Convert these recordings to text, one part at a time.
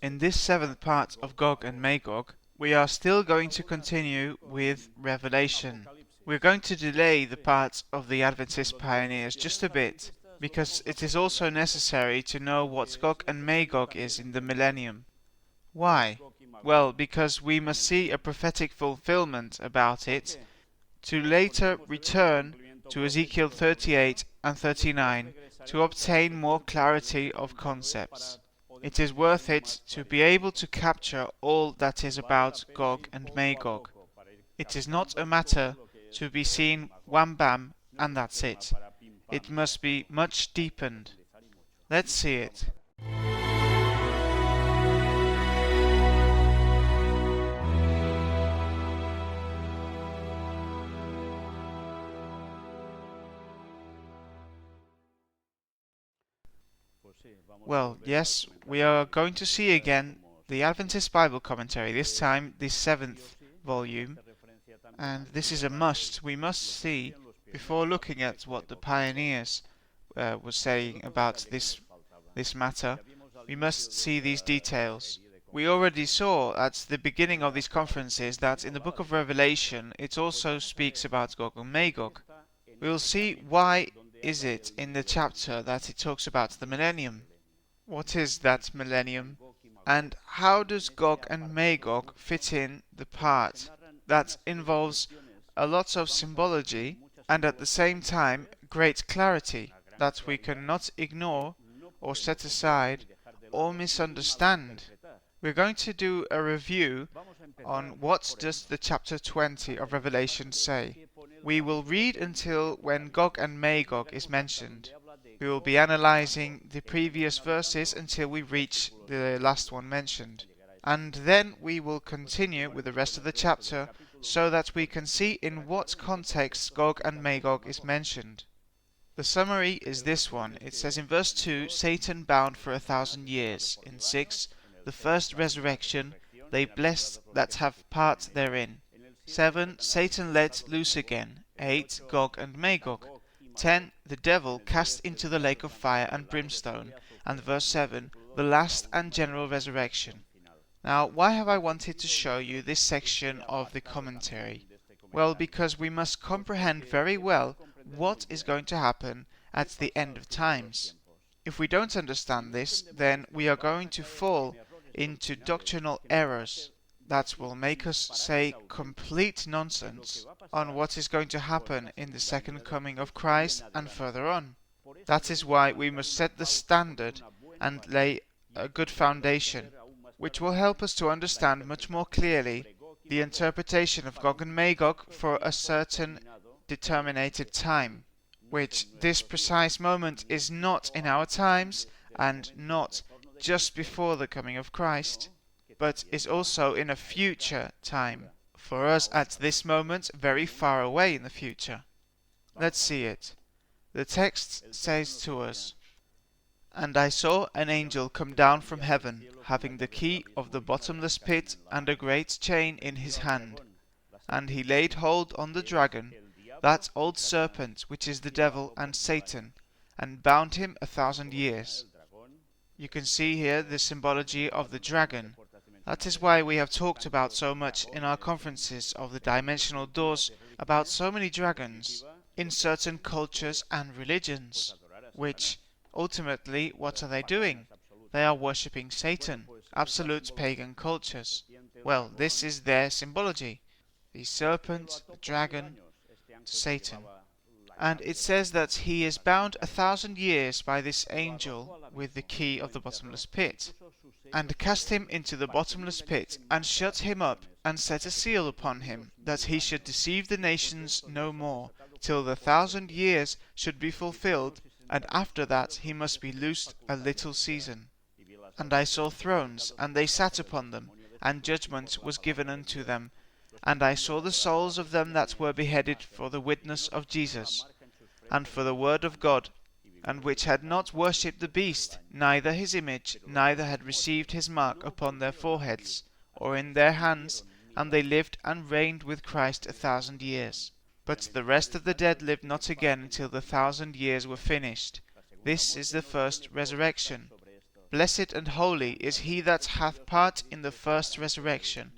In this seventh part of Gog and Magog, we are still going to continue with Revelation. We're going to delay the part of the Adventist pioneers just a bit, because it is also necessary to know what Gog and Magog is in the millennium. Why? Well, because we must see a prophetic fulfillment about it, to later return to Ezekiel 38 and 39 to obtain more clarity of concepts. It is worth it to be able to capture all that is about Gog and Magog. It is not a matter to be seen wham bam and that's it. It must be much deepened. Let's see it. Well, yes, we are going to see again the Adventist Bible commentary, this time the 7th volume, and this is a must. We must see, before looking at what the pioneers were saying about this matter, we must see these details. We already saw at the beginning of these conferences that in the book of Revelation it also speaks about Gog and Magog. We will see why is it in the chapter that it talks about the millennium. What is that millennium? And how does Gog and Magog fit in the part that involves a lot of symbology and at the same time great clarity that we cannot ignore or set aside or misunderstand? We're going to do a review on what does the chapter 20 of Revelation say. We will read until when Gog and Magog is mentioned. We will be analyzing the previous verses until we reach the last one mentioned. And then we will continue with the rest of the chapter so that we can see in what context Gog and Magog is mentioned. The summary is this one. It says in verse 2, Satan bound for 1,000 years. In 6, the first resurrection, they blessed that have part therein. 7, Satan let loose again. 8, Gog and Magog. 10, the devil cast into the lake of fire and brimstone. And verse 7, the last and general resurrection. Now, why have I wanted to show you this section of the commentary? Well, because we must comprehend very well what is going to happen at the end of times. If we don't understand this, then we are going to fall into doctrinal errors that will make us say complete nonsense on what is going to happen in the second coming of Christ and further on. That is why we must set the standard and lay a good foundation, which will help us to understand much more clearly the interpretation of Gog and Magog for a certain determinated time, which this precise moment is not in our times and not just before the coming of Christ, but is also in a future time, for us at this moment very far away in the future. Let's see it. The text says to us, And I saw an angel come down from heaven, having the key of the bottomless pit and a great chain in his hand. And he laid hold on the dragon, that old serpent which is the devil and Satan, and bound him 1,000 years. You can see here the symbology of the dragon. That is why we have talked about so much in our conferences of the dimensional doors, about so many dragons in certain cultures and religions, which ultimately, what are they doing? They are worshipping Satan, absolute pagan cultures. Well, this is their symbology. The serpent, the dragon, Satan. And it says that he is bound 1,000 years by this angel with the key of the bottomless pit, and cast him into the bottomless pit, and shut him up, and set a seal upon him, that he should deceive the nations no more, till the 1,000 years should be fulfilled, and after that he must be loosed a little season. And I saw thrones, and they sat upon them, and judgment was given unto them. And I saw the souls of them that were beheaded for the witness of Jesus, and for the word of God, and which had not worshipped the beast, neither his image, neither had received his mark upon their foreheads, or in their hands, and they lived and reigned with Christ 1,000 years. But the rest of the dead lived not again until the 1,000 years were finished. This is the first resurrection. Blessed and holy is he that hath part in the first resurrection.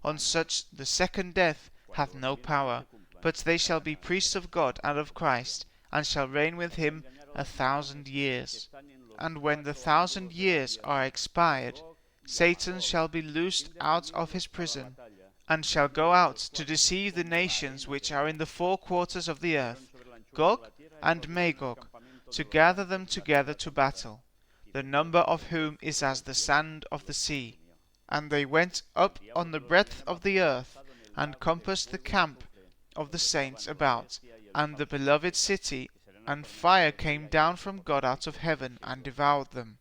On such the second death hath no power, but they shall be priests of God and of Christ, and shall reign with him 1,000 years. And when the 1,000 years are expired, Satan shall be loosed out of his prison, and shall go out to deceive the nations which are in the four quarters of the earth, Gog and Magog, to gather them together to battle, the number of whom is as the sand of the sea. And they went up on the breadth of the earth, and compassed the camp of the saints about, and the beloved city, and fire came down from God out of heaven, and devoured them.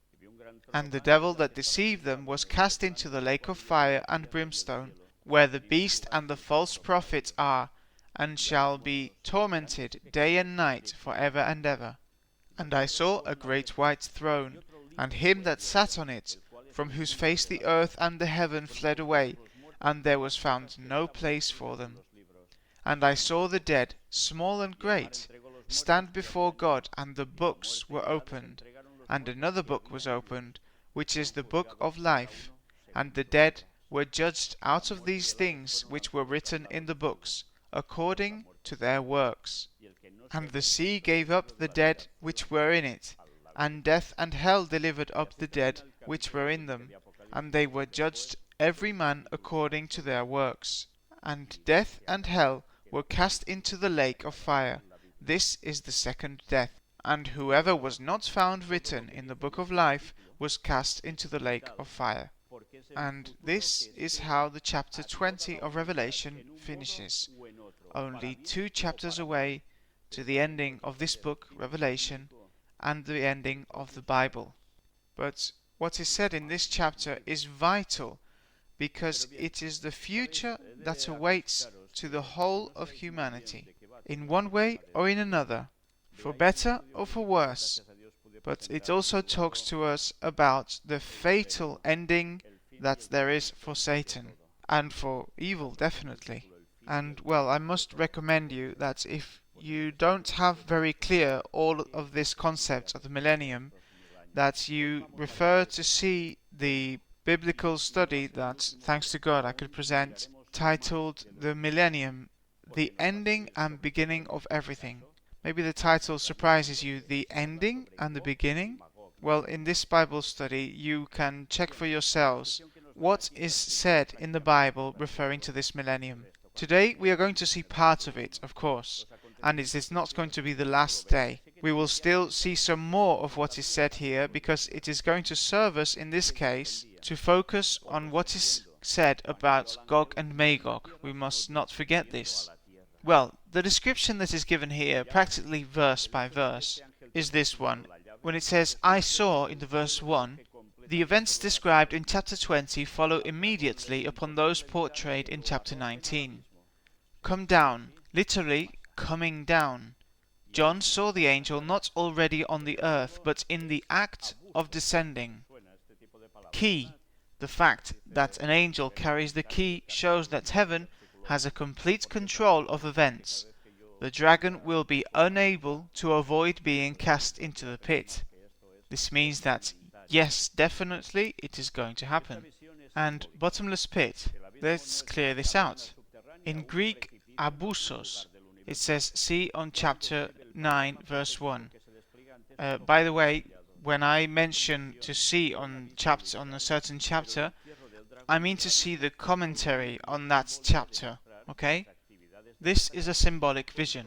And the devil that deceived them was cast into the lake of fire and brimstone, where the beast and the false prophet are, and shall be tormented day and night for ever and ever. And I saw a great white throne, and him that sat on it, from whose face the earth and the heaven fled away, and there was found no place for them. And I saw the dead, small and great, stand before God, and the books were opened. And another book was opened, which is the book of life. And the dead were judged out of these things which were written in the books, according to their works. And the sea gave up the dead which were in it, and death and hell delivered up the dead which were in them, and they were judged every man according to their works. And death and hell were cast into the lake of fire. This is the second death. And whoever was not found written in the book of life was cast into the lake of fire. And this is how the chapter 20 of Revelation finishes, only 2 chapters away to the ending of this book, Revelation, and the ending of the Bible. But what is said in this chapter is vital, because it is the future that awaits to the whole of humanity, in one way or in another, for better or for worse. But it also talks to us about the fatal ending that there is for Satan, and for evil definitely. And well, I must recommend you that if you don't have very clear all of this concept of the millennium, that you refer to see the biblical study that, thanks to God, I could present, titled The Millennium, the Ending and Beginning of Everything. Maybe the title surprises you, the ending and the beginning? Well, in this Bible study you can check for yourselves what is said in the Bible referring to this millennium. Today we are going to see part of it, of course, and it is not going to be the last day. We will still see some more of what is said here, because it is going to serve us in this case to focus on what is said about Gog and Magog. We must not forget this. Well, the description that is given here, practically verse by verse, is this one. When it says, I saw, in the verse 1, the events described in chapter 20 follow immediately upon those portrayed in chapter 19. Come down, literally, coming down. John saw the angel not already on the earth, but in the act of descending. Key. The fact that an angel carries the key shows that heaven has a complete control of events. The dragon will be unable to avoid being cast into the pit. This means that, yes, definitely it is going to happen. And bottomless pit, let's clear this out. In Greek, abusos, it says, see on chapter 9, verse 1. By the way, when I mention to see on a certain chapter, I mean to see the commentary on that chapter, okay? This is a symbolic vision.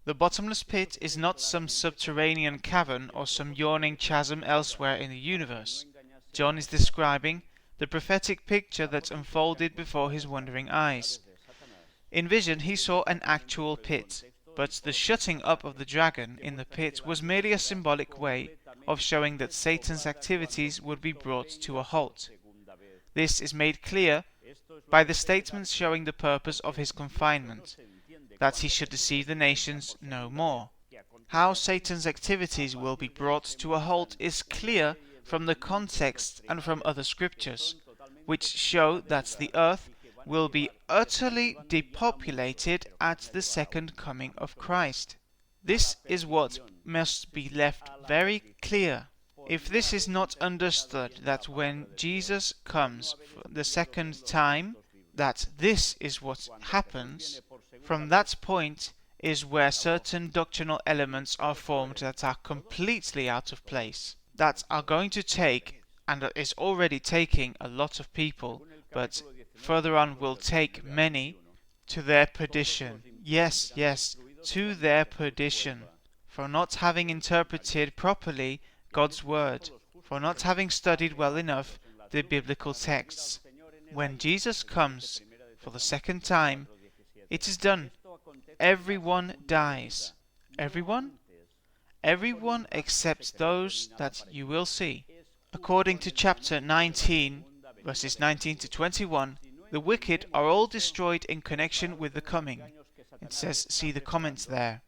The bottomless pit is not some subterranean cavern or some yawning chasm elsewhere in the universe. John is describing the prophetic picture that unfolded before his wondering eyes. In vision he saw an actual pit, but the shutting up of the dragon in the pit was merely a symbolic way of showing that Satan's activities would be brought to a halt. This is made clear by the statements showing the purpose of his confinement, that he should deceive the nations no more. How Satan's activities will be brought to a halt is clear from the context and from other scriptures, which show that the earth will be utterly depopulated at the second coming of Christ. This is what must be left very clear. If this is not understood, that when Jesus comes the second time, that this is what happens, from that point is where certain doctrinal elements are formed that are completely out of place, that are going to take, and is already taking, a lot of people, but further on will take many, to their perdition. Yes, yes, to their perdition, for not having interpreted properly God's Word, for not having studied well enough the biblical texts. When Jesus comes for the second time, it is done. Everyone dies. Everyone? Everyone except those that you will see. According to chapter 19, verses 19 to 21, the wicked are all destroyed in connection with the coming. It says, see the comments there.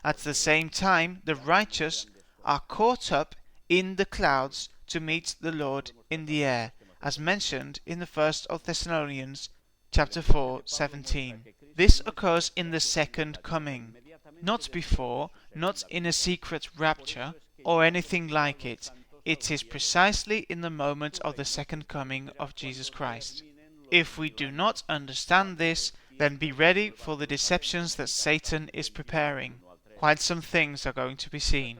At the same time, the righteous are caught up in the clouds to meet the Lord in the air, as mentioned in the 1st of Thessalonians chapter 4:17. This occurs in the second coming, not before, not in a secret rapture, or anything like it. It is precisely in the moment of the second coming of Jesus Christ. If we do not understand this, then be ready for the deceptions that Satan is preparing. Quite some things are going to be seen.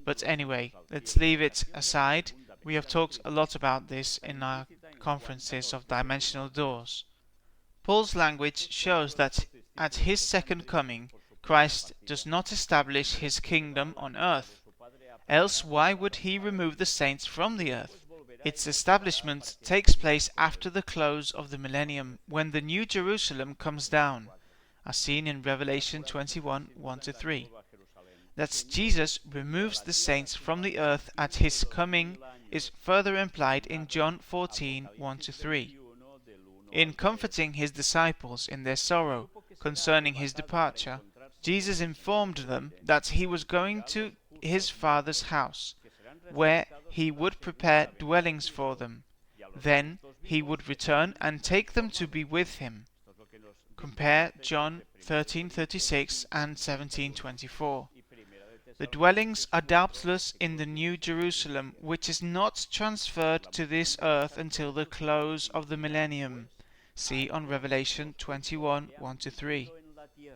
But anyway, let's leave it aside. We have talked a lot about this in our conferences of dimensional doors. Paul's language shows that at his second coming, Christ does not establish his kingdom on earth. Else why would he remove the saints from the earth? Its establishment takes place after the close of the millennium, when the New Jerusalem comes down, as seen in Revelation 21, 1-3. That Jesus removes the saints from the earth at his coming is further implied in John 14, 1-3. In comforting his disciples in their sorrow concerning his departure, Jesus informed them that he was going to his Father's house, where he would prepare dwellings for them. Then he would return and take them to be with him. Compare John 13:36 and 17:24. The dwellings are doubtless in the New Jerusalem, which is not transferred to this earth until the close of the millennium. See on Revelation 21, 1-3.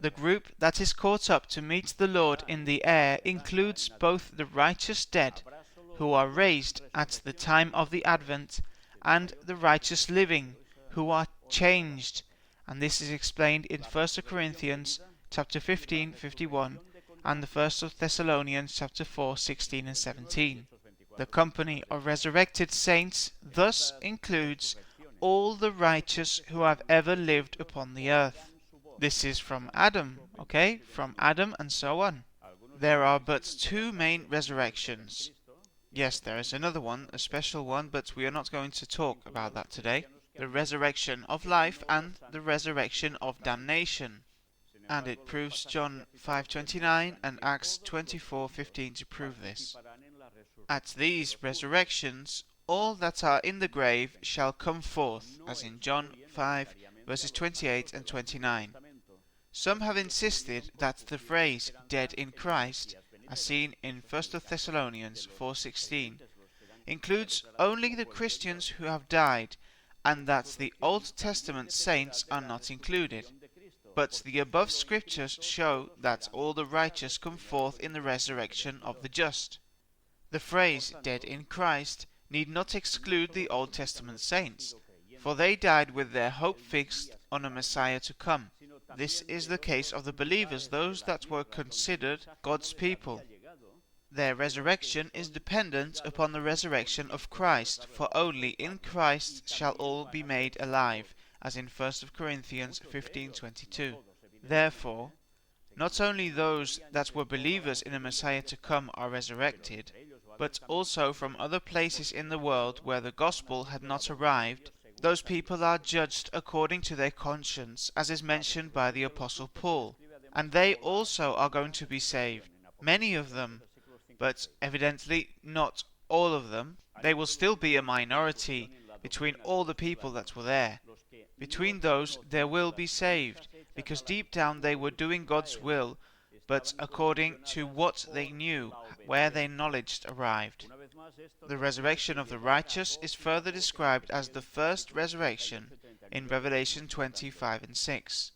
The group that is caught up to meet the Lord in the air includes both the righteous dead, who are raised at the time of the Advent, and the righteous living, who are changed, and this is explained in 1 Corinthians chapter 15, 51, and the 1st of Thessalonians chapter 4, 16 and 17. The company of resurrected saints thus includes all the righteous who have ever lived upon the earth. This is from Adam, okay? From Adam and so on. There are but two main resurrections. Yes, there is another one, a special one, but we are not going to talk about that today. The resurrection of life and the resurrection of damnation. And it proves John 5:29 and Acts 24:15 to prove this. At these resurrections, all that are in the grave shall come forth, as in John 5 verses 28 and 29. Some have insisted that the phrase dead in Christ, as seen in 1 Thessalonians 4:16, includes only the Christians who have died, and that the Old Testament saints are not included. But the above scriptures show that all the righteous come forth in the resurrection of the just. The phrase dead in Christ need not exclude the Old Testament saints, for they died with their hope fixed on a Messiah to come. This is the case of the believers, those that were considered God's people. Their resurrection is dependent upon the resurrection of Christ, for only in Christ shall all be made alive, as in 1 Corinthians 15:22. Therefore, not only those that were believers in a Messiah to come are resurrected, but also from other places in the world where the gospel had not arrived, those people are judged according to their conscience, as is mentioned by the Apostle Paul, and they also are going to be saved, many of them, but evidently not all of them. They will still be a minority between all the people that were there. Between those there will be saved, because deep down they were doing God's will, but according to what they knew, where their knowledge arrived. The resurrection of the righteous is further described as the first resurrection in Revelation 25 and 6.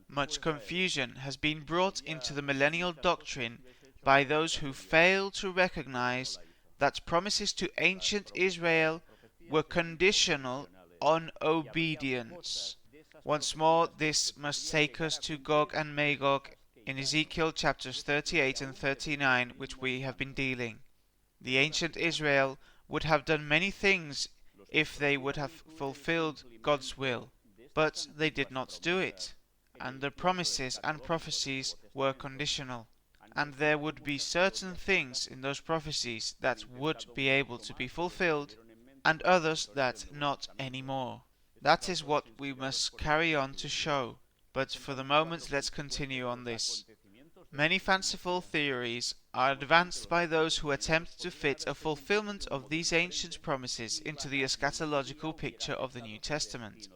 Much confusion has been brought into the millennial doctrine by those who fail to recognize that promises to ancient Israel were conditional on obedience. Once more, this must take us to Gog and Magog in Ezekiel chapters 38 and 39, which we have been dealing. The ancient Israel would have done many things if they would have fulfilled God's will, but they did not do it, and the promises and prophecies were conditional, and there would be certain things in those prophecies that would be able to be fulfilled, and others that not anymore. That is what we must carry on to show, but for the moment let's continue on this. Many fanciful theories are advanced by those who attempt to fit a fulfillment of these ancient promises into the eschatological picture of the New Testament.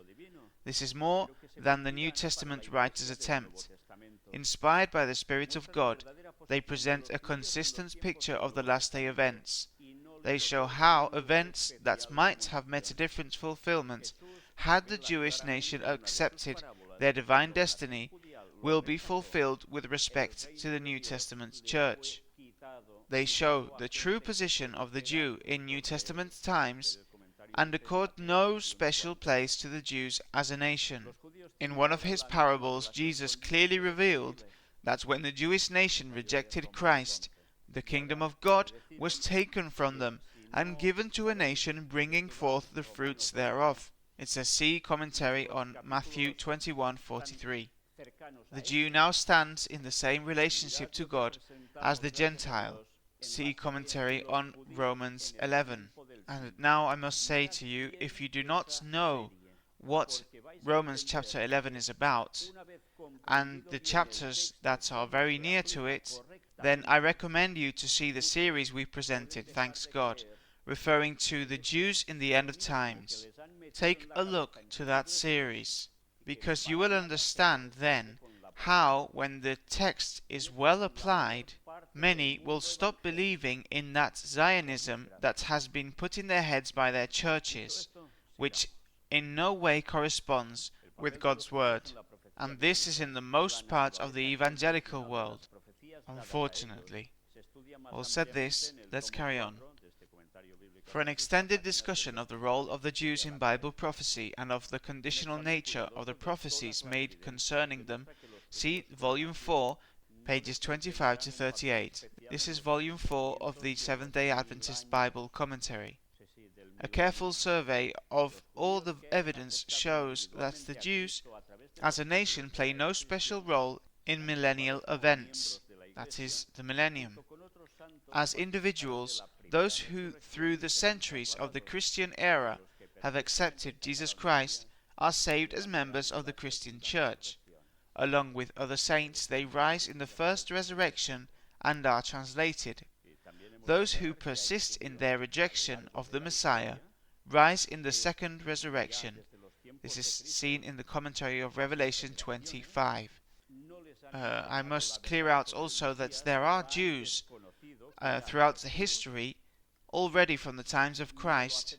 This is more than the New Testament writers attempt. Inspired by the Spirit of God, they present a consistent picture of the last day events. They show how events that might have met a different fulfillment had the Jewish nation accepted their divine destiny will be fulfilled with respect to the New Testament church. They show the true position of the Jew in New Testament times and accord no special place to the Jews as a nation. In one of his parables, Jesus clearly revealed that when the Jewish nation rejected Christ, the kingdom of God was taken from them and given to a nation bringing forth the fruits thereof. It's a C commentary on Matthew 21:43. The Jew now stands in the same relationship to God as the Gentile. See commentary on Romans 11. And now I must say to you, if you do not know what Romans chapter 11 is about, and the chapters that are very near to it, then I recommend you to see the series we presented, thanks God, referring to the Jews in the end of times. Take a look to that series, because you will understand then how, when the text is well applied, many will stop believing in that Zionism that has been put in their heads by their churches, which in no way corresponds with God's word. And this is in the most part of the evangelical world, unfortunately. All said this, let's carry on. For an extended discussion of the role of the Jews in Bible prophecy and of the conditional nature of the prophecies made concerning them, see Volume 4, pages 25 to 38. This is Volume 4 of the Seventh-day Adventist Bible Commentary. A careful survey of all the evidence shows that the Jews, as a nation, play no special role in millennial events, that is, the millennium. As individuals, those who, through the centuries of the Christian era, have accepted Jesus Christ are saved as members of the Christian Church. Along with other saints, they rise in the first resurrection and are translated. Those who persist in their rejection of the Messiah rise in the second resurrection. This is seen in the commentary of Revelation 25. I must clear out also that there are Jews throughout the history, already from the times of Christ,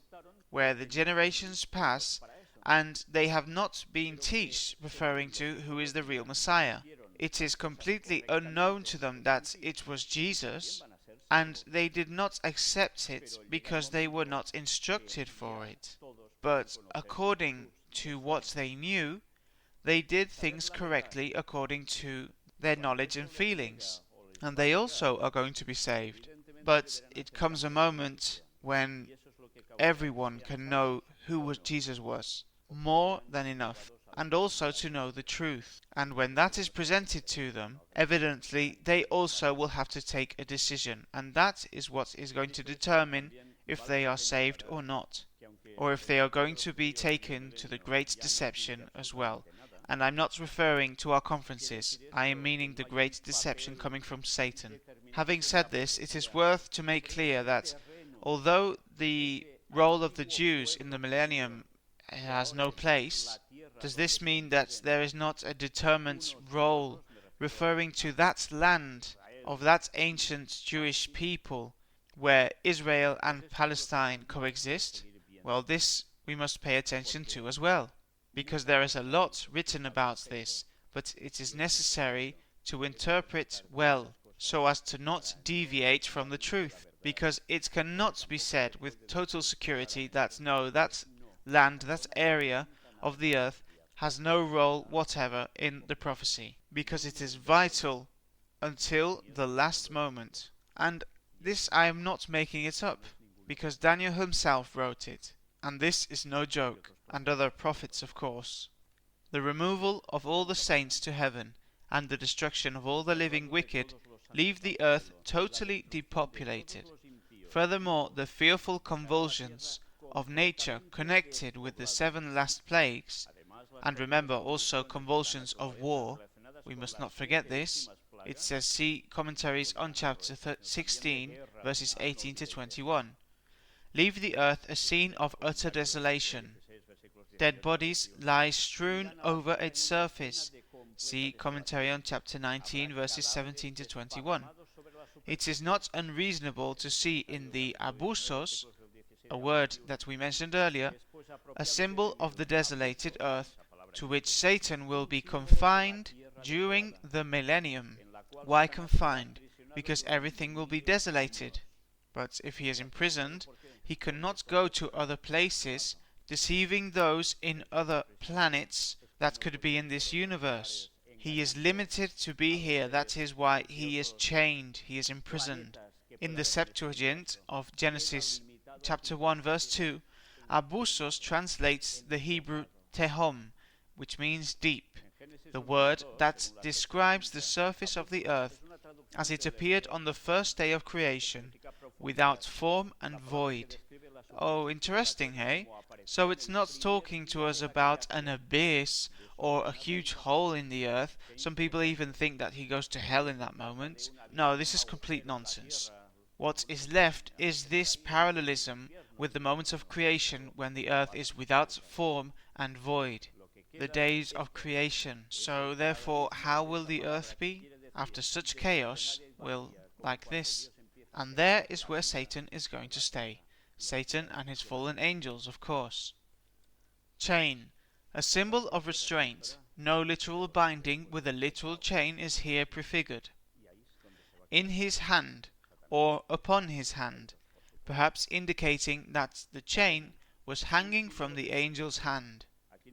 where the generations pass and they have not been taught, referring to who is the real Messiah. It is completely unknown to them that it was Jesus, and they did not accept it because they were not instructed for it. But according to what they knew, they did things correctly according to their knowledge and feelings, and they also are going to be saved. But it comes a moment when everyone can know who Jesus was, more than enough, and also to know the truth. And when that is presented to them, evidently they also will have to take a decision, and that is what is going to determine if they are saved or not, or if they are going to be taken to the great deception as well. And I'm not referring to our conferences, I am meaning the great deception coming from Satan. Having said this, it is worth to make clear that although the role of the Jews in the millennium has no place, does this mean that there is not a determined role referring to that land of that ancient Jewish people where Israel and Palestine coexist? Well, this we must pay attention to as well, because there is a lot written about this, but it is necessary to interpret well so as to not deviate from the truth, because it cannot be said with total security that no, that land, that area of the earth has no role whatever in the prophecy, because it is vital until the last moment. And this I am not making it up, because Daniel himself wrote it, and this is no joke, and other prophets of course. The removal of all the saints to heaven and the destruction of all the living wicked leave the earth totally depopulated. Furthermore, the fearful convulsions of nature connected with the 7 last plagues, and remember also convulsions of war, we must not forget this. It says, see commentaries on chapter 16, verses 18 to 21. Leave the earth a scene of utter desolation. Dead bodies lie strewn over its surface. See commentary on chapter 19, verses 17 to 21. It is not unreasonable to see in the abusos, a word that we mentioned earlier, a symbol of the desolated earth, to which Satan will be confined during the millennium. Why confined? Because everything will be desolated. But if he is imprisoned, he cannot go to other places, deceiving those in other planets that could be in this universe. He is limited to be here, that is why he is chained, he is imprisoned. In the Septuagint of Genesis chapter 1 verse 2, abusos translates the Hebrew tehom, which means deep, the word that describes the surface of the earth as it appeared on the first day of creation, without form and void. Oh, interesting, hey? So it's not talking to us about an abyss or a huge hole in the earth. Some people even think that he goes to hell in that moment. No, this is complete nonsense. What is left is this parallelism with the moment of creation when the earth is without form and void. The days of creation. So therefore, how will the earth be? After such chaos, will like this. And there is where Satan is going to stay. Satan and his fallen angels, of course. Chain. A symbol of restraint. No literal binding with a literal chain is here prefigured. In his hand, or upon his hand, perhaps indicating that the chain was hanging from the angel's hand.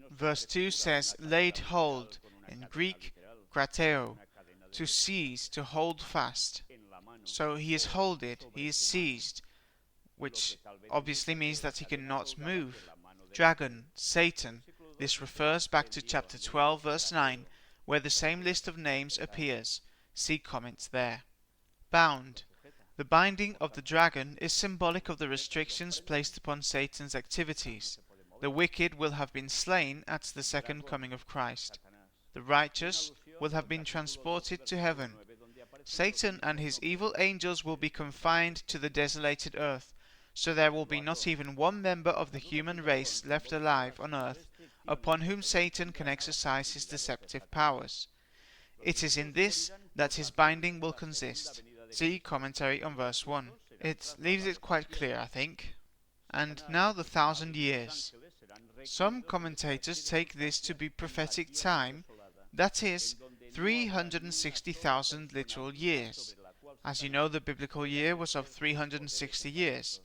Verse 2 says, laid hold, in Greek, krateo, to seize, to hold fast. So he is holded, he is seized, which obviously means that he cannot move. Dragon, Satan, this refers back to chapter 12 verse 9, where the same list of names appears. See comments there. Bound. The binding of the dragon is symbolic of the restrictions placed upon Satan's activities. The wicked will have been slain at the second coming of Christ. The righteous will have been transported to heaven. Satan and his evil angels will be confined to the desolated earth, so there will be not even one member of the human race left alive on earth upon whom Satan can exercise his deceptive powers. It is in this that his binding will consist. See commentary on verse 1. It leaves it quite clear, I think. And now the 1,000 years. Some commentators take this to be prophetic time, that is, 360,000 literal years. As you know, the biblical year was of 360 years.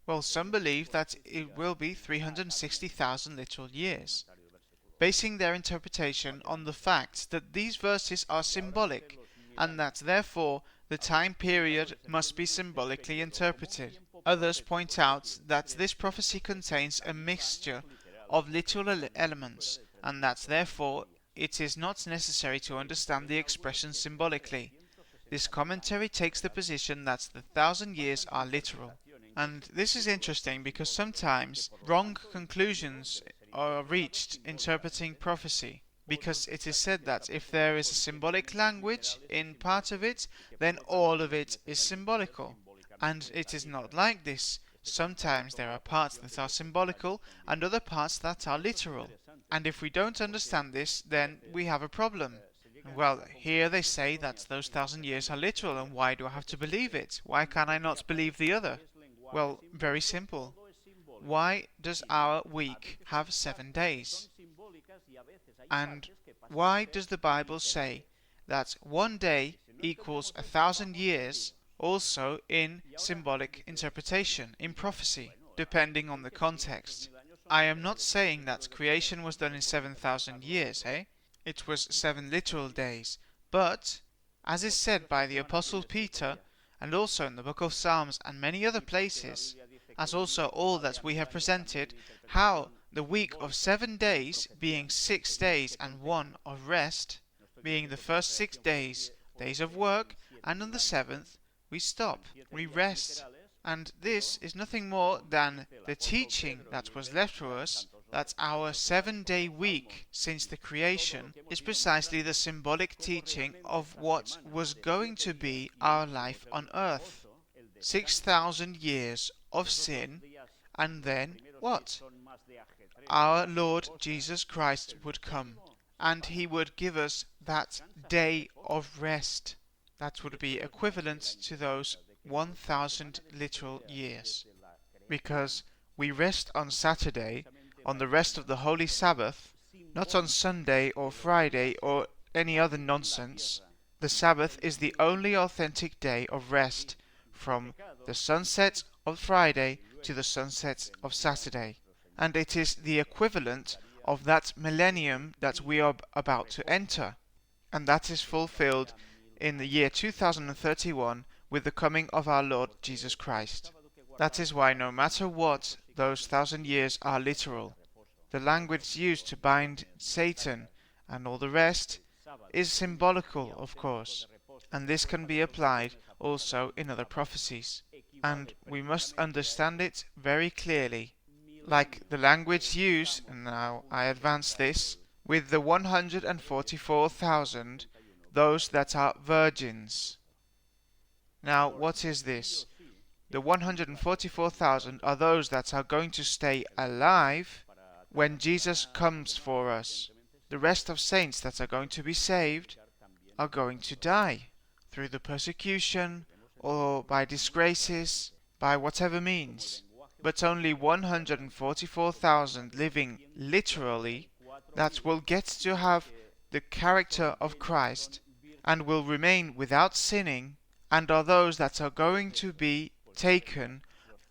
Well, some believe that it will be 360,000 literal years, basing their interpretation on the fact that these verses are symbolic, and that therefore the time period must be symbolically interpreted. Others point out that this prophecy contains a mixture of literal elements, and that therefore it is not necessary to understand the expression symbolically. This commentary takes the position that the 1,000 years are literal. And this is interesting because sometimes wrong conclusions are reached interpreting prophecy, because it is said that if there is a symbolic language in part of it, then all of it is symbolical. And it is not like this. Sometimes there are parts that are symbolical and other parts that are literal. And if we don't understand this, then we have a problem. Well, here they say that those 1,000 years are literal, and why do I have to believe it? Why can I not believe the other? Well, very simple. Why does our week have 7 days? And why does the Bible say that one day equals 1,000 years, also in symbolic interpretation, in prophecy, depending on the context? I am not saying that creation was done in 7,000 years, eh? It was 7 literal days. But, as is said by the Apostle Peter, and also in the book of Psalms and many other places, as also all that we have presented, how the week of 7 days, being 6 days and one of rest, being the first 6 days, days of work, and on the 7th we stop, we rest. And this is nothing more than the teaching that was left for us, that our 7-day week since the creation is precisely the symbolic teaching of what was going to be our life on earth. 6,000 years of sin, and then what? Our Lord Jesus Christ would come, and he would give us that day of rest. That would be equivalent to those 1,000 literal years. Because we rest on Saturday, on the rest of the Holy Sabbath, not on Sunday or Friday or any other nonsense. The Sabbath is the only authentic day of rest, from the sunset of Friday to the sunset of Saturday. And it is the equivalent of that millennium that we are about to enter. And that is fulfilled in the year 2031 with the coming of our Lord Jesus Christ. That is why no matter what, those 1,000 years are literal. The language used to bind Satan and all the rest is symbolical, of course, and this can be applied also in other prophecies. And we must understand it very clearly, like the language used, and now I advance this, with the 144,000, those that are virgins. Now, what is this? The 144,000 are those that are going to stay alive when Jesus comes for us. The rest of saints that are going to be saved are going to die through the persecution or by disgraces, by whatever means. But only 144,000 living literally that will get to have the character of Christ and will remain without sinning, and are those that are going to be taken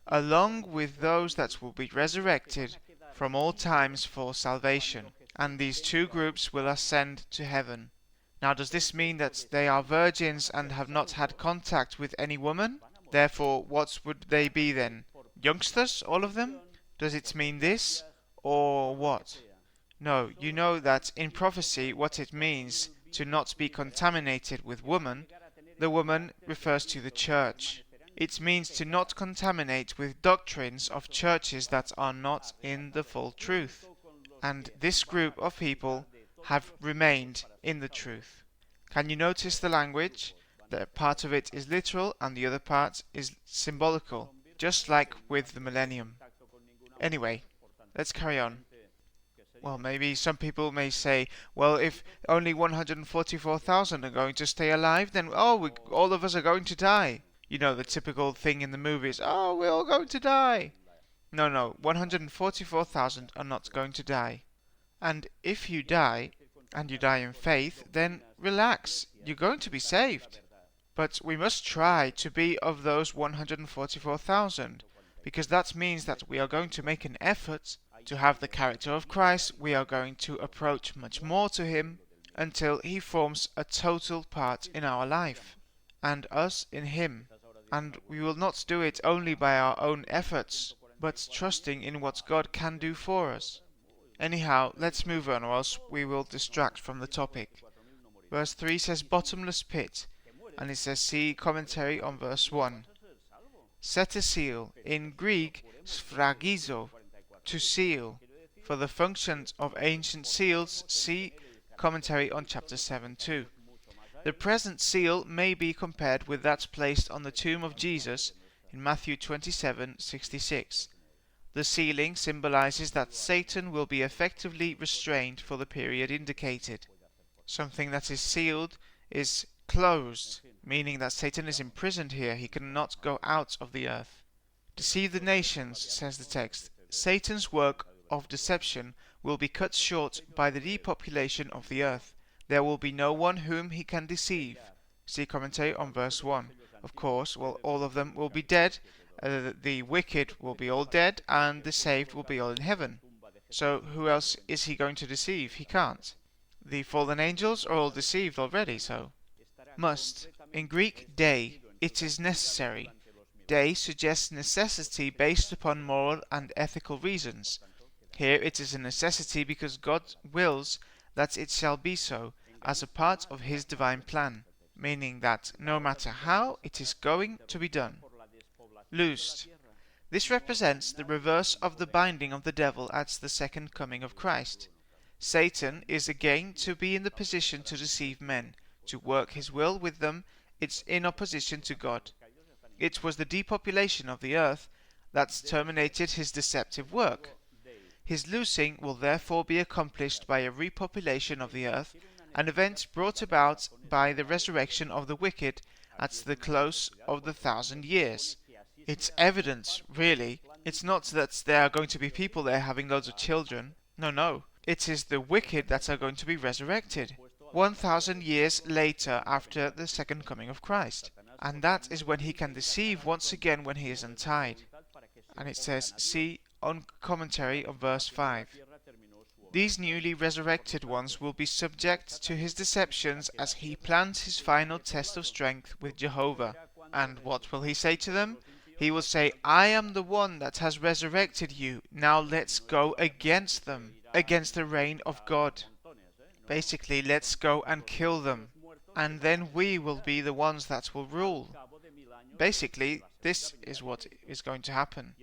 along with those that will be resurrected from all times for salvation, and these two groups will ascend to heaven. Now, does this mean that they are virgins and have not had contact with any woman? Therefore, what would they be then? Youngsters, all of them? Does it mean this, or what? No, you know that in prophecy what it means to not be contaminated with woman. The woman refers to the church. It means to not contaminate with doctrines of churches that are not in the full truth. And this group of people have remained in the truth. Can you notice the language? That part of it is literal and the other part is symbolical, just like with the millennium. Anyway, let's carry on. Well, maybe some people may say, well, if only 144,000 are going to stay alive, then all of us are going to die. You know, the typical thing in the movies, we're all going to die. No, 144,000 are not going to die. And if you die, and you die in faith, then relax, you're going to be saved. But we must try to be of those 144,000, because that means that we are going to make an effort to have the character of Christ. We are going to approach much more to Him until He forms a total part in our life, and us in Him. And we will not do it only by our own efforts, but trusting in what God can do for us. Anyhow, let's move on, or else we will distract from the topic. Verse 3 says bottomless pit, and it says see commentary on verse 1. Set a seal, in Greek sphragizo, to seal. For the functions of ancient seals, see commentary on chapter 7:2. The present seal may be compared with that placed on the tomb of Jesus in Matthew 27:66. The sealing symbolizes that Satan will be effectively restrained for the period indicated. Something that is sealed is closed, meaning that Satan is imprisoned here. He cannot go out of the earth. Deceive the nations, says the text. Satan's work of deception will be cut short by the depopulation of the earth. There will be no one whom he can deceive. See commentary on verse 1. Of course, well, all of them will be dead. The wicked will be all dead, and the saved will be all in heaven. So who else is he going to deceive? He can't. The fallen angels are all deceived already, so. Must. In Greek, day. It is necessary. Day suggests necessity based upon moral and ethical reasons. Here it is a necessity because God wills that it shall be so, as a part of his divine plan, meaning that no matter how, it is going to be done. Loosed. This represents the reverse of the binding of the devil at the second coming of Christ. Satan is again to be in the position to deceive men, to work his will with them. It's in opposition to God. It was the depopulation of the earth that terminated his deceptive work. His loosing will therefore be accomplished by a repopulation of the earth, an event brought about by the resurrection of the wicked at the close of the 1,000 years. It's evidence, really. It's not that there are going to be people there having loads of children. No. It is the wicked that are going to be resurrected 1,000 years later after the second coming of Christ. And that is when he can deceive once again when he is untied. And it says, see on commentary of verse 5. These newly resurrected ones will be subject to his deceptions as he plans his final test of strength with Jehovah. And what will he say to them? He will say, I am the one that has resurrected you. Now let's go against them, against the reign of God. Basically, let's go and kill them. And then we will be the ones that will rule. Basically, this is what is going to happen.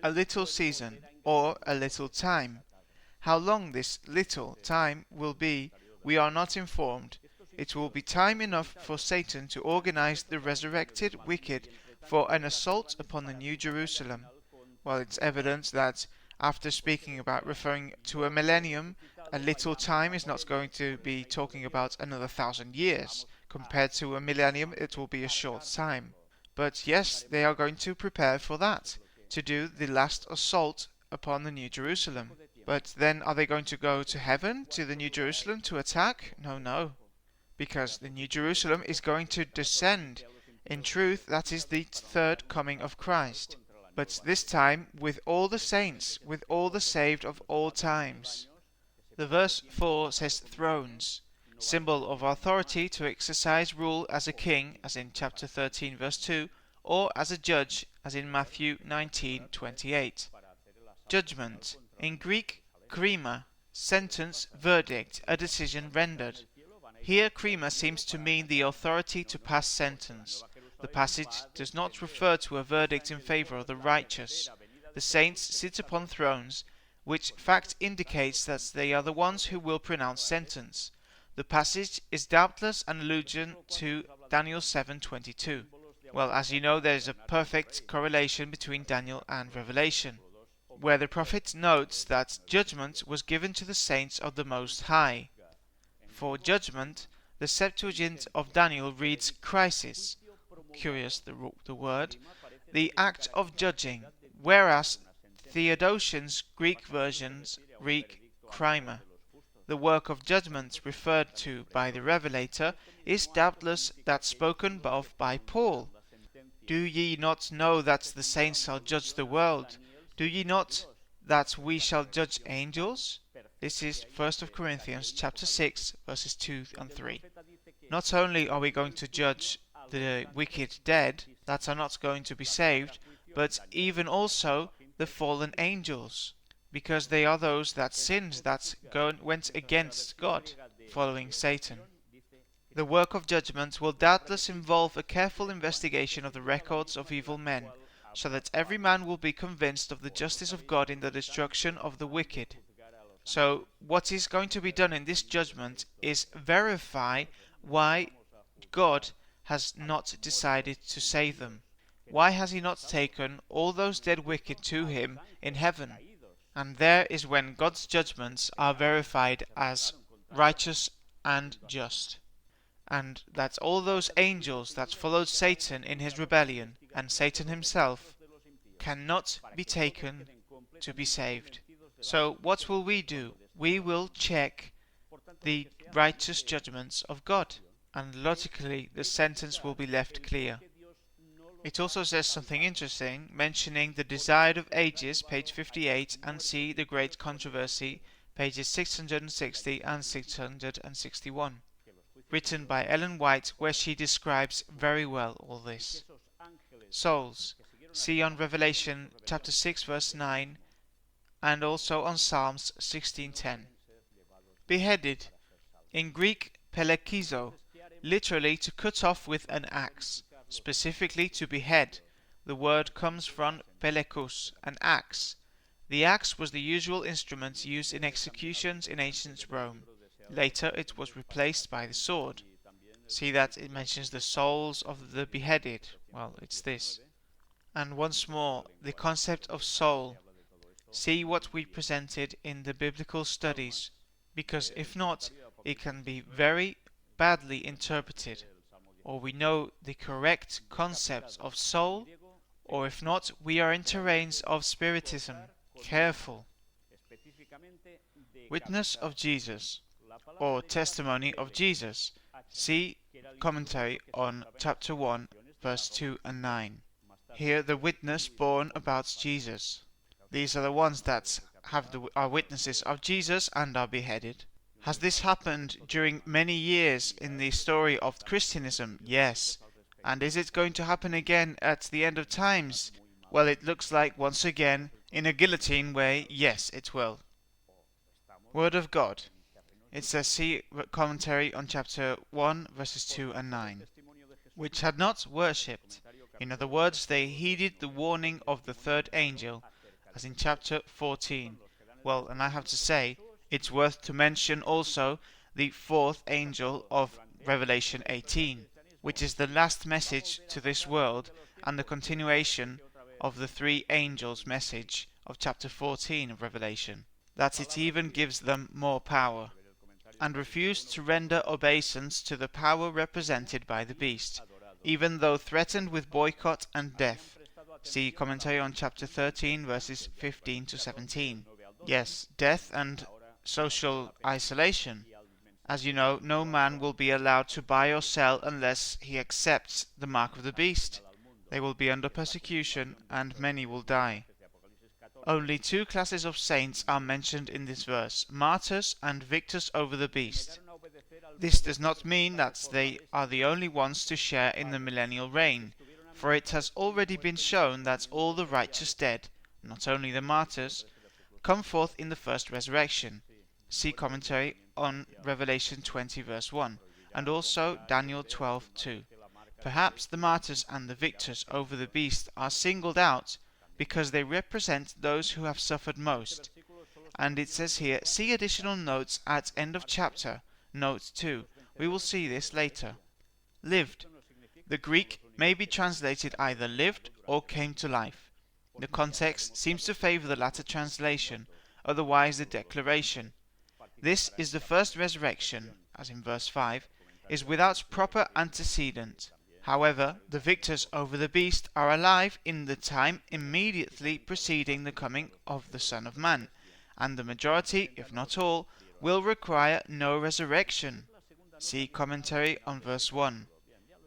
A little season, or a little time. How long this little time will be, we are not informed. It will be time enough for Satan to organize the resurrected wicked for an assault upon the New Jerusalem. Well, it's evident that after speaking about referring to a millennium, a little time is not going to be talking about another 1,000 years. Compared to a millennium, it will be a short time. But yes, they are going to prepare for that, to do the last assault upon the New Jerusalem. But then are they going to go to heaven, to the New Jerusalem, to attack? No. Because the New Jerusalem is going to descend. In truth, that is the third coming of Christ. But this time with all the saints, with all the saved of all times. The verse 4 says thrones, symbol of authority to exercise rule as a king, as in chapter 13 verse 2, or as a judge, as in Matthew 19:28. Judgment. In Greek, krima, sentence, verdict, a decision rendered. Here krima seems to mean the authority to pass sentence. The passage does not refer to a verdict in favor of the righteous. The saints sit upon thrones, which fact indicates that they are the ones who will pronounce sentence. The passage is doubtless an allusion to Daniel 7:22. Well, as you know, there is a perfect correlation between Daniel and Revelation, where the prophet notes that judgment was given to the saints of the Most High. For judgment, the Septuagint of Daniel reads crisis. Curious, the word. The act of judging, whereas Theodosian's Greek versions read krima. The work of judgment referred to by the Revelator is doubtless that spoken of by Paul. Do ye not know that the saints shall judge the world? Do ye not that we shall judge angels? This is 1 Corinthians chapter 6 verses 2 and 3. Not only are we going to judge the wicked dead that are not going to be saved, but even also the fallen angels, because they are those that sinned, that went against God, following Satan. The work of judgment will doubtless involve a careful investigation of the records of evil men, so that every man will be convinced of the justice of God in the destruction of the wicked. So, what is going to be done in this judgment is verify why God has not decided to save them. Why has he not taken all those dead wicked to him in heaven? And there is when God's judgments are verified as righteous and just, and that all those angels that followed Satan in his rebellion, and Satan himself, cannot be taken to be saved. So what will we do? We will check the righteous judgments of God, and logically the sentence will be left clear. It also says something interesting, mentioning the Desired of Ages, page 58, and see the Great Controversy, pages 660 and 661, written by Ellen White, where she describes very well all this. Souls, see on Revelation chapter 6 verse 9, and also on Psalms 16:10. Beheaded, in Greek pelekizo, literally to cut off with an axe, specifically to behead. The word comes from pelekus, an axe. The axe was the usual instrument used in executions in ancient Rome. Later it was replaced by the sword. See that it mentions the souls of the beheaded. Well, it's this. And once more, the concept of soul. See what we presented in the biblical studies, because if not, it can be very badly interpreted, or we know the correct concept of soul, or if not, we are in terrains of spiritism. Careful. Witness of Jesus, or testimony of Jesus. See commentary on chapter 1, verse 2 and 9. Here the witness borne about Jesus. These are the ones that are witnesses of Jesus and are beheaded. Has this happened during many years in the story of Christianism? Yes. And is it going to happen again at the end of times? Well, it looks like once again, in a guillotine way, yes, it will. Word of God. It says, see commentary on chapter 1, verses 2 and 9. Which had not worshipped. In other words, they heeded the warning of the third angel, as in chapter 14. Well, and I have to say, it's worth to mention also the fourth angel of Revelation 18, which is the last message to this world and the continuation of the three angels' message of chapter 14 of Revelation, that it even gives them more power, and refused to render obeisance to the power represented by the beast, even though threatened with boycott and death. See commentary on chapter 13, verses 15 to 17. Yes, death and social isolation. As you know, no man will be allowed to buy or sell unless he accepts the mark of the beast. They will be under persecution, and many will die. Only two classes of saints are mentioned in this verse, martyrs and victors over the beast. This does not mean that they are the only ones to share in the millennial reign, for it has already been shown that all the righteous dead, not only the martyrs, come forth in the first resurrection. See commentary on Revelation 20 verse 1, and also Daniel 12:2. Perhaps the martyrs and the victors over the beast are singled out because they represent those who have suffered most. And it says here, see additional notes at end of chapter, note 2. We will see this later. Lived. The Greek may be translated either lived or came to life. The context seems to favor the latter translation, otherwise the declaration. This is the first resurrection, as in verse 5, is without proper antecedent. However, the victors over the beast are alive in the time immediately preceding the coming of the Son of Man, and the majority, if not all, will require no resurrection. See commentary on verse 1.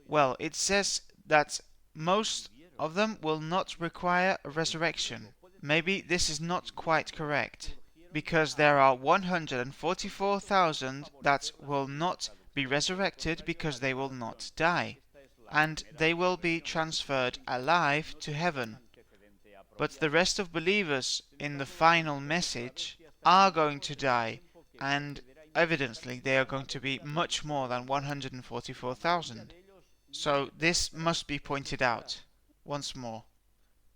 Well, it says that most of them will not require a resurrection. Maybe this is not quite correct, because there are 144,000 that will not be resurrected because they will not die, and they will be transferred alive to heaven. But the rest of believers in the final message are going to die, and evidently they are going to be much more than 144,000. So this must be pointed out once more.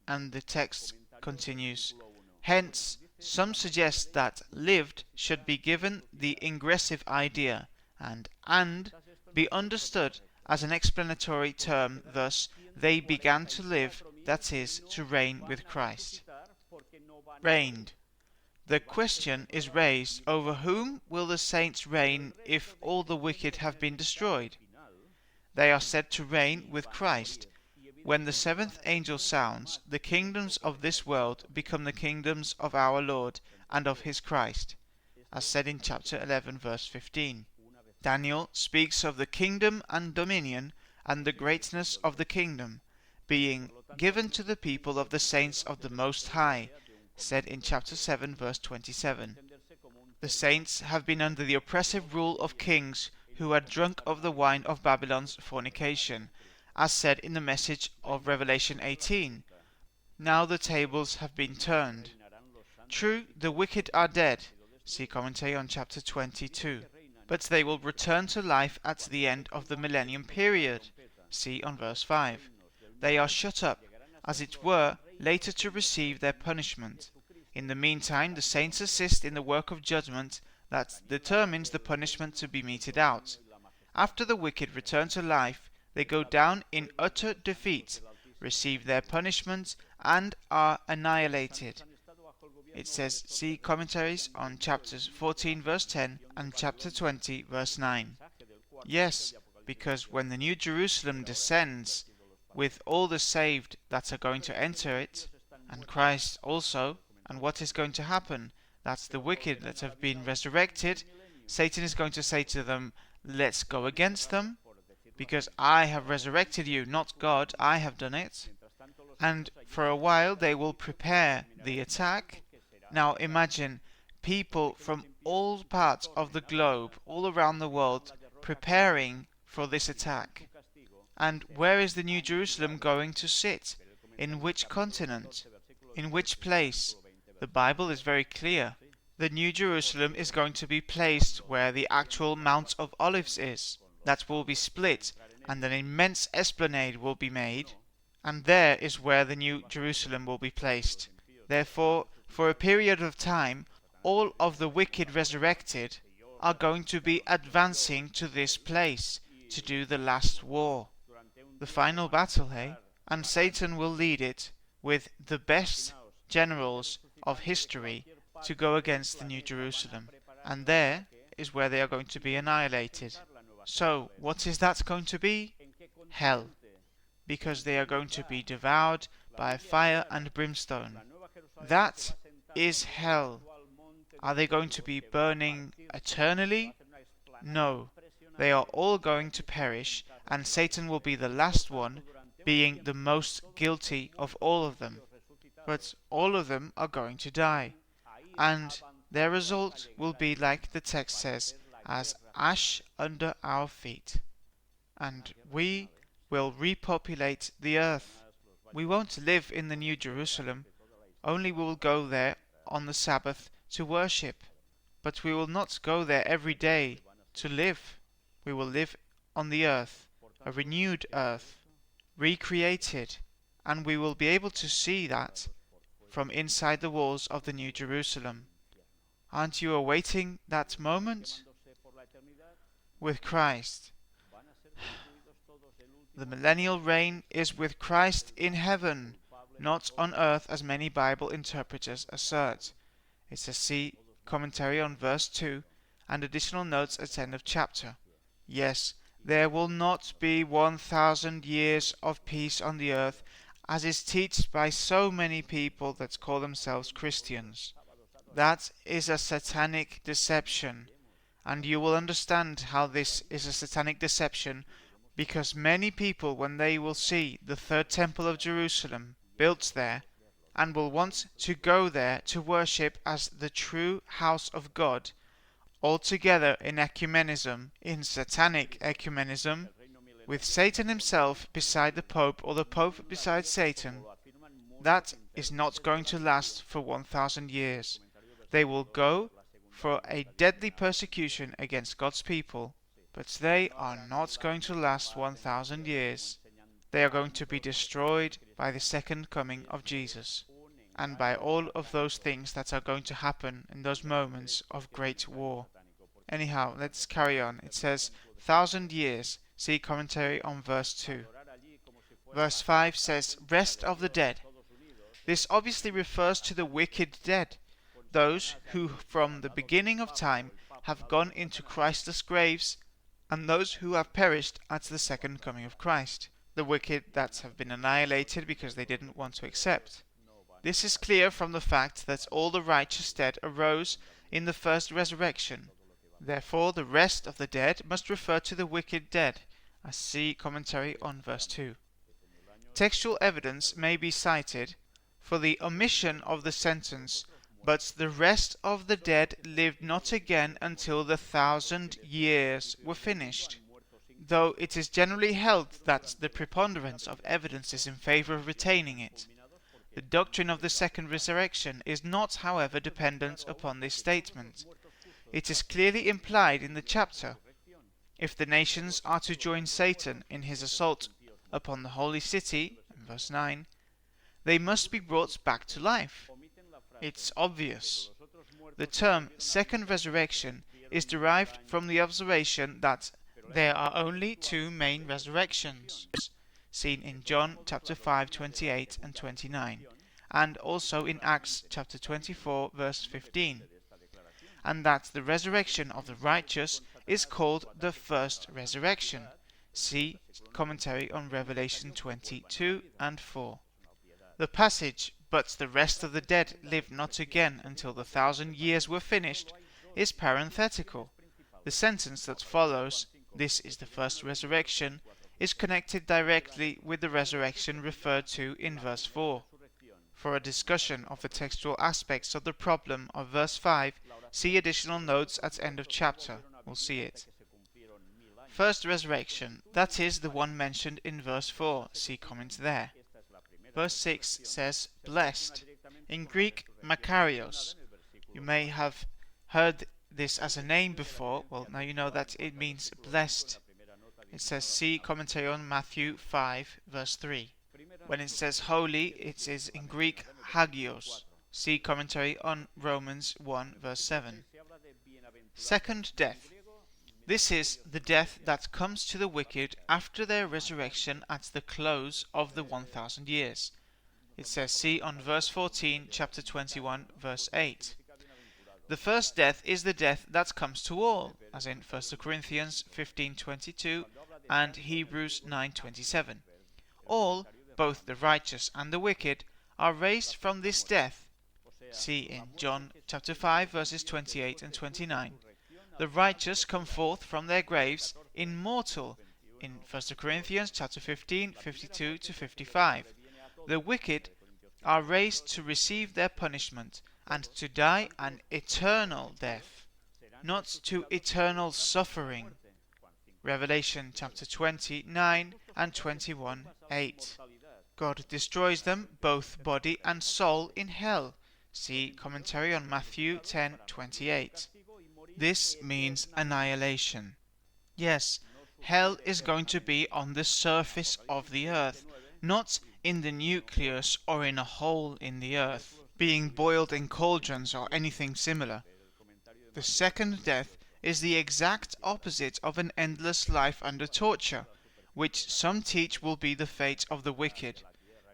And the text continues, hence some suggest that lived should be given the ingressive idea, and be understood as an explanatory term, thus they began to live, that is, to reign with Christ. Reigned. the question is raised, over whom will the saints reign if all the wicked have been destroyed? They are said to reign with Christ. When the seventh angel sounds, the kingdoms of this world become the kingdoms of our Lord and of his Christ, as said in chapter 11 verse 15. Daniel speaks of the kingdom and dominion and the greatness of the kingdom being given to the people of the saints of the Most High, said in chapter 7 verse 27. The saints have been under the oppressive rule of kings who had drunk of the wine of Babylon's fornication, as said in the message of Revelation 18. Now the tables have been turned. True, the wicked are dead, see commentary on chapter 22, but they will return to life at the end of the millennium period, see on verse 5. They are shut up, as it were, later to receive their punishment. In the meantime, the saints assist in the work of judgment that determines the punishment to be meted out. After the wicked return to life, they go down in utter defeat, receive their punishment, and are annihilated. It says, see commentaries on chapters 14 verse 10 and chapter 20 verse 9. Yes, because when the New Jerusalem descends, with all the saved that are going to enter it, and Christ also, and what is going to happen? That's the wicked that have been resurrected. Satan is going to say to them, let's go against them, because I have resurrected you, not God, I have done it. And for a while they will prepare the attack. Now imagine people from all parts of the globe, all around the world, preparing for this attack. And where is the New Jerusalem going to sit? In which continent? In which place? The Bible is very clear. The New Jerusalem is going to be placed where the actual Mount of Olives is. That will be split, and an immense esplanade will be made, and there is where the New Jerusalem will be placed. Therefore, for a period of time, all of the wicked resurrected are going to be advancing to this place to do the last war. The final battle, hey? And Satan will lead it with the best generals of history to go against the New Jerusalem. And there is where they are going to be annihilated. So, what is that going to be? Hell. Because they are going to be devoured by fire and brimstone. That is hell. Are they going to be burning eternally? No. They are all going to perish, and Satan will be the last one, being the most guilty of all of them. But all of them are going to die, and their result will be like the text says, as ash under our feet. And we will repopulate the earth. We won't live in the New Jerusalem, only we will go there on the Sabbath to worship. But we will not go there every day to live. We will live on the earth, a renewed earth, recreated, and we will be able to see that from inside the walls of the New Jerusalem. Aren't you awaiting that moment? With Christ. The millennial reign is with Christ in heaven, not on earth as many Bible interpreters assert. It's a see commentary on verse 2 and additional notes at end of chapter. Yes, there will not be 1,000 years of peace on the earth, as is taught by so many people that call themselves Christians. That is a satanic deception, and you will understand how this is a satanic deception, because many people, when they will see the third temple of Jerusalem built there, and will want to go there to worship as the true house of God, all together in ecumenism, in satanic ecumenism, with Satan himself beside the Pope or the Pope beside Satan, that is not going to last for 1,000 years. They will go for a deadly persecution against God's people, but they are not going to last 1,000 years. They are going to be destroyed by the second coming of Jesus, and by all of those things that are going to happen in those moments of great war. Anyhow, let's carry on. It says, 1,000 years. See commentary on verse 2. Verse 5 says, rest of the dead. This obviously refers to the wicked dead. those who from the beginning of time have gone into Christless graves, and those who have perished at the second coming of Christ, the wicked that have been annihilated because they didn't want to accept. This is clear from the fact that all the righteous dead arose in the first resurrection. Therefore the rest of the dead must refer to the wicked dead, as see commentary on verse 2. Textual evidence may be cited for the omission of the sentence, but the rest of the dead lived not again until the 1,000 years were finished, though it is generally held that the preponderance of evidence is in favour of retaining it. The doctrine of the second resurrection is not, however, dependent upon this statement. It is clearly implied in the chapter. If the nations are to join Satan in his assault upon the holy city, in verse 9, they must be brought back to life. It's obvious. The term second resurrection is derived from the observation that there are only two main resurrections, seen in John chapter 5, 28 and 29, and also in Acts chapter 24, verse 15, and that the resurrection of the righteous is called the first resurrection. See commentary on Revelation 22 and 4. The passage, "But the rest of the dead lived not again until the 1,000 years were finished," is parenthetical. The sentence that follows, "This is the first resurrection," is connected directly with the resurrection referred to in verse 4. For a discussion of the textual aspects of the problem of verse 5, see additional notes at end of chapter. We'll see it. First resurrection, that is the one mentioned in verse 4. See comment there. Verse 6 says, blessed. In Greek, makarios. You may have heard this as a name before. Well, now you know that it means blessed. It says, see commentary on Matthew 5, verse 3. When it says holy, it is in Greek hagios. See commentary on Romans 1, verse 7. Second death. This is the death that comes to the wicked after their resurrection at the close of the 1,000 years. It says, see on verse 14, chapter 21, verse 8. The first death is the death that comes to all, as in 1 Corinthians 15:22 and Hebrews 9:27. All, both the righteous and the wicked, are raised from this death. See in John chapter 5, verses 28 and 29. The righteous come forth from their graves immortal in 1 Corinthians chapter 15, 52 to 55. The wicked are raised to receive their punishment and to die an eternal death, not to eternal suffering. Revelation chapter 29 and 21, 8. God destroys them, both body and soul, in hell. See commentary on Matthew 10:28. This means annihilation. Yes, hell is going to be on the surface of the earth, not in the nucleus or in a hole in the earth, being boiled in cauldrons or anything similar. The second death is the exact opposite of an endless life under torture, which some teach will be the fate of the wicked.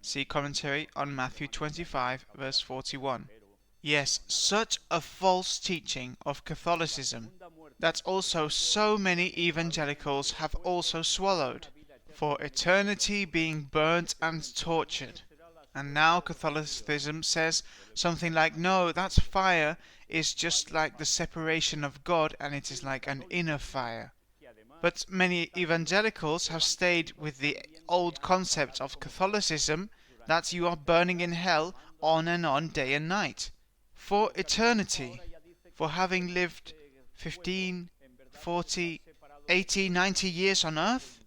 See commentary on Matthew 25, verse 41. Yes, such a false teaching of Catholicism that also so many evangelicals have also swallowed, for eternity being burnt and tortured. And now Catholicism says something like, no, that fire is just like the separation of God, and it is like an inner fire. But many evangelicals have stayed with the old concept of Catholicism that you are burning in hell on and on, day and night, for eternity, for having lived 15, 40, 80, 90 years on earth,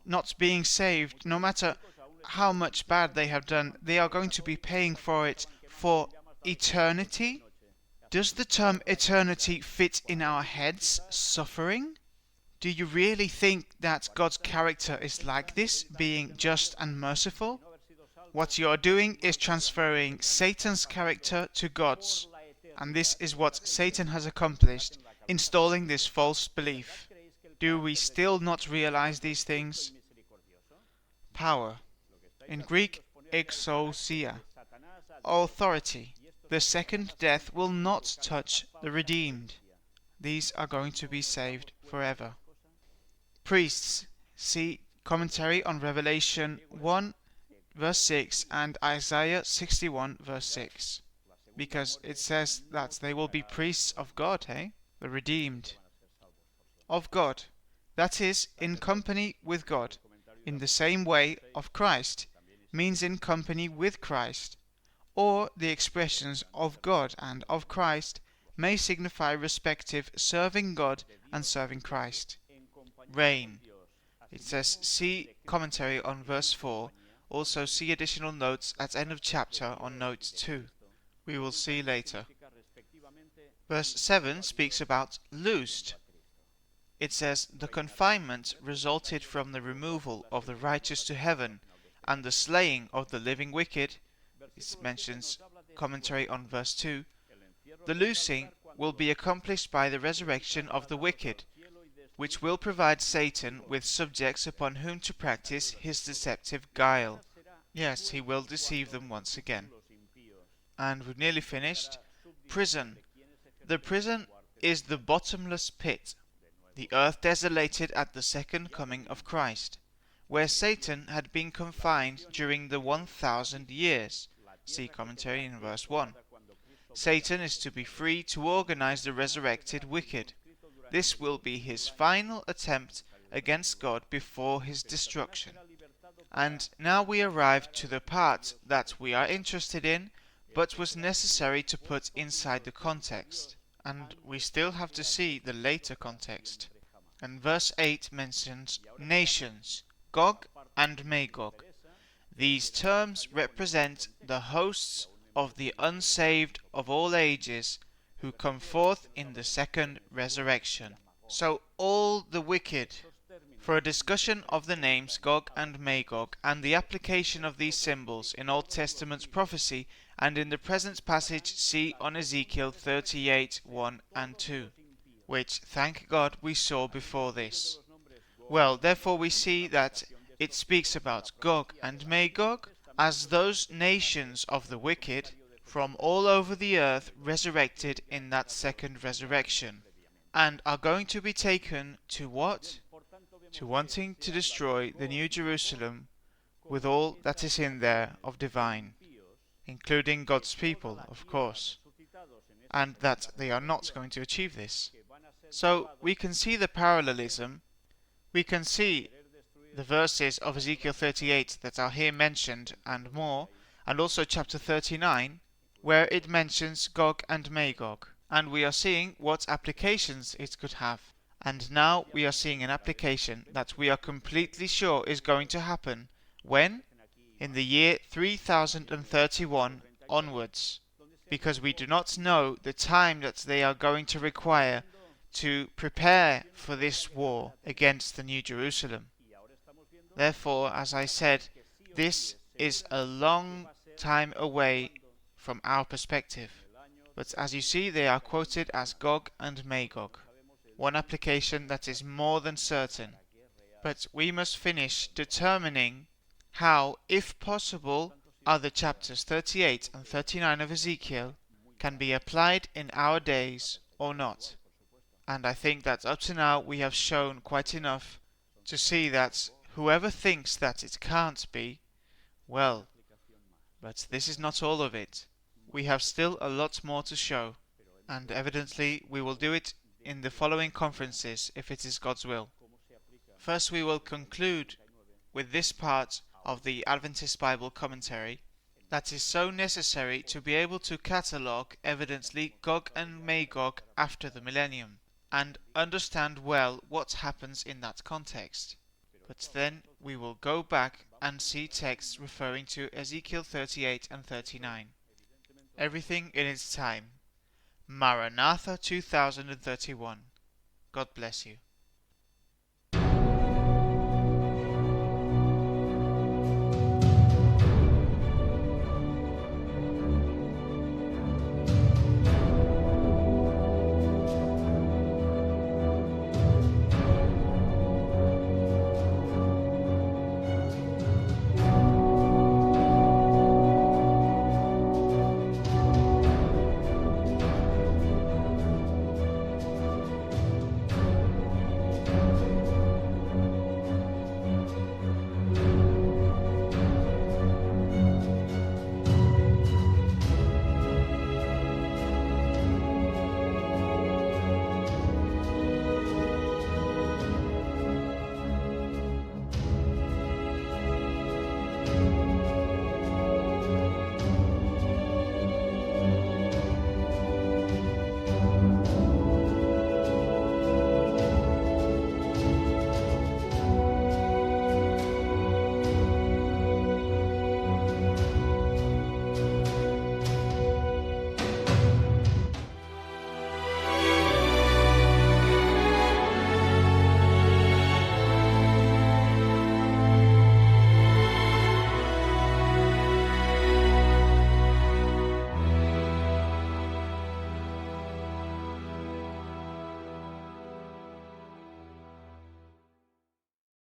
not being saved. No matter how much bad they have done, they are going to be paying for it for eternity. Does the term eternity fit in our heads, suffering? Do you really think that God's character is like this, being just and merciful? What you are doing is transferring Satan's character to God's, and this is what Satan has accomplished, installing this false belief. Do we still not realize these things? Power. In Greek, exousia. Authority. The second death will not touch the redeemed. These are going to be saved forever. Priests, see commentary on Revelation 1 verse 6 and Isaiah 61 verse 6, because it says that they will be priests of God, the redeemed. Of God, that is, in company with God, in the same way of Christ, means in company with Christ, or the expressions of God and of Christ may signify respective serving God and serving Christ. Reign. It says, see commentary on verse 4, also see additional notes at end of chapter on note 2. We will see later. Verse 7 speaks about loosed. It says, the confinement resulted from the removal of the righteous to heaven and the slaying of the living wicked. It mentions commentary on verse 2. The loosing will be accomplished by the resurrection of the wicked, which will provide Satan with subjects upon whom to practice his deceptive guile. Yes, he will deceive them once again. And we've nearly finished. Prison. The prison is the bottomless pit, the earth desolated at the second coming of Christ, where Satan had been confined during the 1,000 years. See commentary in verse 1. Satan is to be free to organize the resurrected wicked. This will be his final attempt against God before his destruction. And now we arrive to the part that we are interested in, but was necessary to put inside the context. And we still have to see the later context. And verse 8 mentions nations, Gog and Magog. These terms represent the hosts of the unsaved of all ages who come forth in the second resurrection. So all the wicked. For a discussion of the names Gog and Magog and the application of these symbols in Old Testament prophecy and in the present passage, see on Ezekiel 38, 1 and 2, which, thank God, we saw before this. Well, therefore we see that it speaks about Gog and Magog as those nations of the wicked from all over the earth resurrected in that second resurrection, and are going to be taken to what? To wanting to destroy the New Jerusalem with all that is in there of divine, including God's people, of course, and that they are not going to achieve this. So we can see the parallelism. We can see the verses of Ezekiel 38 that are here mentioned and more, and also chapter 39, where it mentions Gog and Magog, and we are seeing what applications it could have. And now we are seeing an application that we are completely sure is going to happen. When? In the year 3031 onwards, because we do not know the time that they are going to require to prepare for this war against the New Jerusalem. Therefore, as I said, this is a long time away from our perspective. But as you see, they are quoted as Gog and Magog. One application that is more than certain. But we must finish determining how, if possible, other chapters 38 and 39 of Ezekiel can be applied in our days or not. And I think that up to now we have shown quite enough to see that whoever thinks that it can't be, well, but this is not all of it. We have still a lot more to show, and evidently we will do it in the following conferences if it is God's will. First we will conclude with this part of the Adventist Bible commentary that is so necessary to be able to catalogue evidently Gog and Magog after the millennium, and understand well what happens in that context. But then we will go back and see texts referring to Ezekiel 38 and 39. Everything in its time. Maranatha 2031. God bless you.